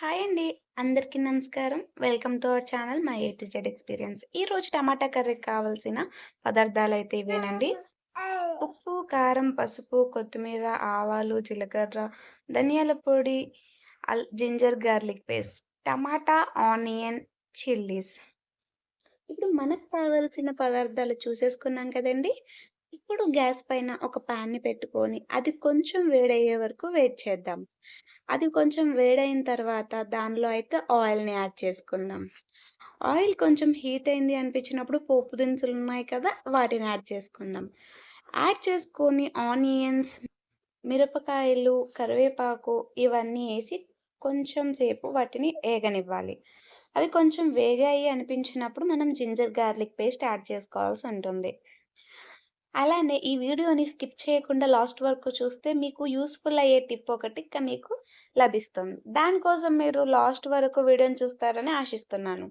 Hi అండి. అందరికీ నమస్కారం. Welcome to our channel my A to Z experience. ఈరోజు టమాటా కర్రీకి కావాల్సిన పదార్థాలైతే ఇవేనండి. ఉప్పు, కారం, పసుపు, కొత్తిమీర, ఆవాలు, జీలకర్ర, ధనియాల పొడి, జింజర్ గార్లిక్ పేస్ట్, టమాటా, ఆనియన్, చిల్లీస్. ఇప్పుడు మనకు కావాల్సిన పదార్థాలు చూసేసుకున్నాం కదండీ! ఇప్పుడు గ్యాస్ పైన ఒక ప్యాన్‌ని పెట్టుకొని, అది కొంచెం వేడయ్యే వరకు వెయిట్ చేద్దాం. అది కొంచెం వేడయిన తర్వాత దానిలో అయితే ఆయిల్‌ని యాడ్ చేసుకుందాం. ఆయిల్ కొంచెం హీట్ అయింది అనిపించినప్పుడు పోపు దినుసులున్నాయి కదా! వాటిని యాడ్ చేసుకుందాం. యాడ్ చేసుకొని ఆనియన్స్, మిరపకాయలు, కరివేపాకు ఇవన్నీ ఏసి కొంచెం సేపు వాటిని ఏగనివ్వాలి. అవి కొంచెం వేగాయి అనిపించినప్పుడు మనం జింజర్ గార్లిక్ పేస్ట్ యాడ్ చేసుకోవాల్సుంటుంది. అలానే ఈ వీడియోని స్కిప్ చేయకుండా లాస్ట్ వరకు చూస్తే మీకు యూజ్‌ఫుల్ అయ్యే టిప్ ఒకటి మీకు లభిస్తుంది. దానికోసం మీరు లాస్ట్ వరకు వీడియోని చూస్తారని ఆశిస్తున్నాను.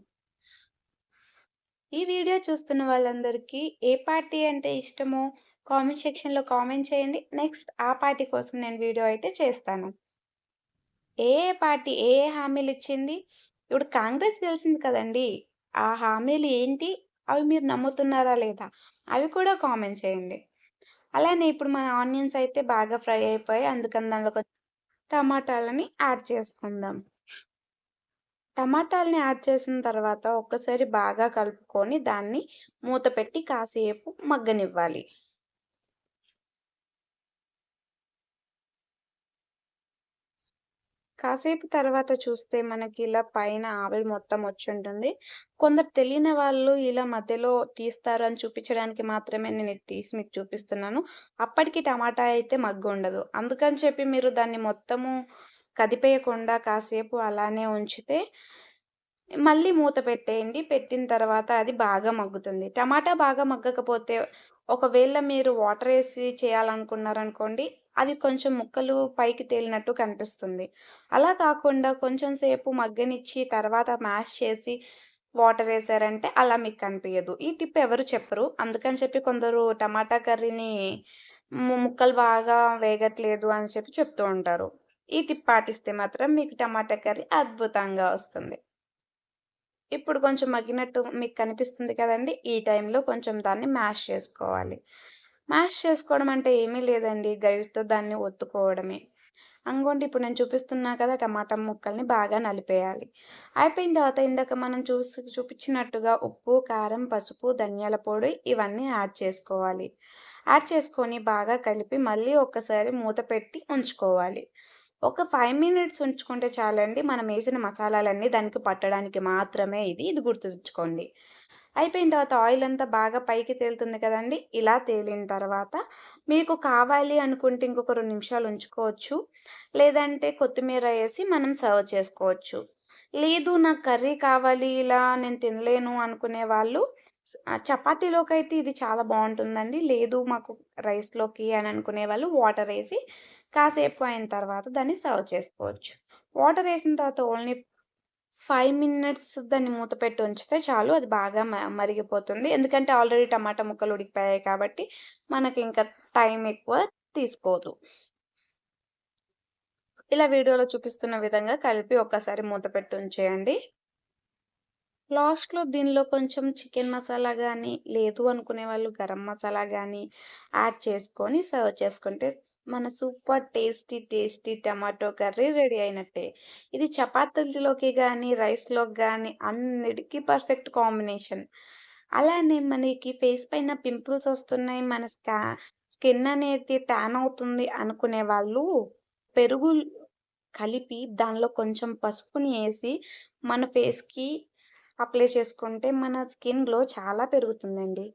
ఈ వీడియో చూస్తున్న వాళ్ళందరికీ ఏ పార్టీ అంటే ఇష్టమో కామెంట్ సెక్షన్‌లో కామెంట్ చేయండి. నెక్స్ట్ ఆ పార్టీ కోసం నేను వీడియో అయితే చేస్తాను. ఏ పార్టీ ఏ హామీలిచ్చింది? ఇప్పుడు కాంగ్రెస్ గెలిసింది కదండీ! ఆ హామీలు ఏంటి? అవి మీరు నమ్ముతున్నారా లేదా? అవి కూడా కామెంట్ చేయండి. అలానే ఇప్పుడు మన ఆనియన్స్ అయితే బాగా ఫ్రై అయిపోయాయి. అందుకని దానిలోకి టమాటాలని యాడ్ చేసుకుందాం. టమాటాలని యాడ్ చేసిన తర్వాత ఒక్కసారి బాగా కలుపుకొని దాన్ని మూత పెట్టి కాసేపు మగ్గనివ్వాలి. కాసేపు తర్వాత చూస్తే మనకి ఇలా పైన ఆవిరి మొత్తం వచ్చుంటుంది. కొందరు తెలియని వాళ్ళు ఇలా మధ్యలో తీస్తారు అని చూపించడానికి మాత్రమే నేను ఇది తీసి మీకు చూపిస్తున్నాను. అప్పటికి టమాటా అయితే మగ్గుండదు. అందుకని చెప్పి మీరు దాన్ని మొత్తము కదిపేయకుండా కాసేపు అలానే ఉంచితే మళ్ళీ మూత పెట్టేయండి. పెట్టిన తర్వాత అది బాగా మగ్గుతుంది. టమాటా బాగా మగ్గకపోతే ఒకవేళ మీరు వాటరేసి చేయాలనుకున్నారనుకోండి, అవి కొంచెం ముక్కలు పైకి తేలినట్టు కనిపిస్తుంది. అలా కాకుండా కొంచెం సేపు మగ్గనిచ్చి తర్వాత మ్యాష్ చేసి వాటరేసారంటే అలా మీకు కనిపియదు. ఈ టిప్ ఎవరు చెప్పరు. అందుకని చెప్పి కొందరు టమాటా కర్రీని ముక్కలు బాగా వేగట్లేదు అని చెప్పి చెప్తూ ఉంటారు. ఈ టిప్ పాటిస్తే మాత్రం మీకు టమాటా కర్రీ అద్భుతంగా వస్తుంది. ఇప్పుడు కొంచెం మగ్గినట్టు మీకు కనిపిస్తుంది కదండీ! ఈ టైంలో కొంచెం దాన్ని మ్యాష్ చేసుకోవాలి. మ్యాష్ చేసుకోవడం అంటే ఏమీ లేదండి. గరిటెతో దాన్ని ఒత్తుకోవడమే. అంగోండి ఇప్పుడు నేను చూపిస్తున్నా కదా! టమాటా ముక్కల్ని బాగా నలిపేయాలి. అయిపోయిన తర్వాత ఇందాక మనం చూపించినట్టుగా ఉప్పు, కారం, పసుపు, ధనియాల పొడి ఇవన్నీ యాడ్ చేసుకోవాలి. యాడ్ చేసుకొని బాగా కలిపి మళ్ళీ ఒక్కసారి మూత పెట్టి ఉంచుకోవాలి. ఒక 5 మినిట్స్ ఉంచుకుంటే చాలండి. మనమేసిన మసాలాలన్నీ దానికి పట్టడానికి మాత్రమే ఇది. ఇది గుర్తుంచుకోండి. అయిపోయిన తర్వాత ఆయిలంతా బాగా పైకి తేలుతుంది కదండీ! ఇలా తేలిన తర్వాత మీకు కావాలి అనుకుంటే ఇంకొక 2 నిమిషాలు ఉంచుకోవచ్చు. లేదంటే కొత్తిమీర ఏసి మనం సర్వ్ చేసుకోవచ్చు. లేదు నాకు కర్రీ కావాలి ఇలా నేను తినలేను అనుకునే వాళ్ళు చపాతీలోకైతే ఇది చాలా బావుంటుందండి. లేదు మాకు రైస్‌లోకి అని అనుకునే వాళ్ళు వాటరేసి కాసేపు అయిన తర్వాత దాన్ని సర్వ్ చేసుకోవచ్చు. వాటరేసిన తర్వాత ఓన్లీ 5 మినిట్స్ దాన్ని మూత పెట్టి ఉంచితే చాలు. అది బాగా మరిగిపోతుంది. ఎందుకంటే ఆల్రెడీ టమాటా ముక్కలు ఉడికిపోయాయి కాబట్టి మనకింక టైం ఎక్కువ తీసుకోదు. ఇలా వీడియోలో చూపిస్తున్న విధంగా కలిపి ఒక్కసారి మూత పెట్టి ఉంచేయండి. లాస్ట్‌లో దీనిలో కొంచెం చికెన్ మసాలా గానీ, లేదు అనుకునే వాళ్ళు గరం మసాలా గానీ యాడ్ చేసుకొని సర్వ్ చేసుకుంటే మన super tasty tomato curry ready అయినట్టే. ఇది చపాతీలోకి గానీ, రైస్‌లోకి గానీ అన్నిటికి పర్ఫెక్ట్ కాంబినేషన్. అలానే మనకి ఫేస్ పైన పింపుల్స్ వస్తున్నాయి, మన స్కిన్ అనేది టాన్ అవుతుంది అనుకునే వాళ్ళు పెరుగు కలిపి దానిలో కొంచెం పసుపుని ఏసి మన ఫేస్‌కి అప్లై చేసుకుంటే మన స్కిన్ గ్లో చాలా పెరుగుతుందండి.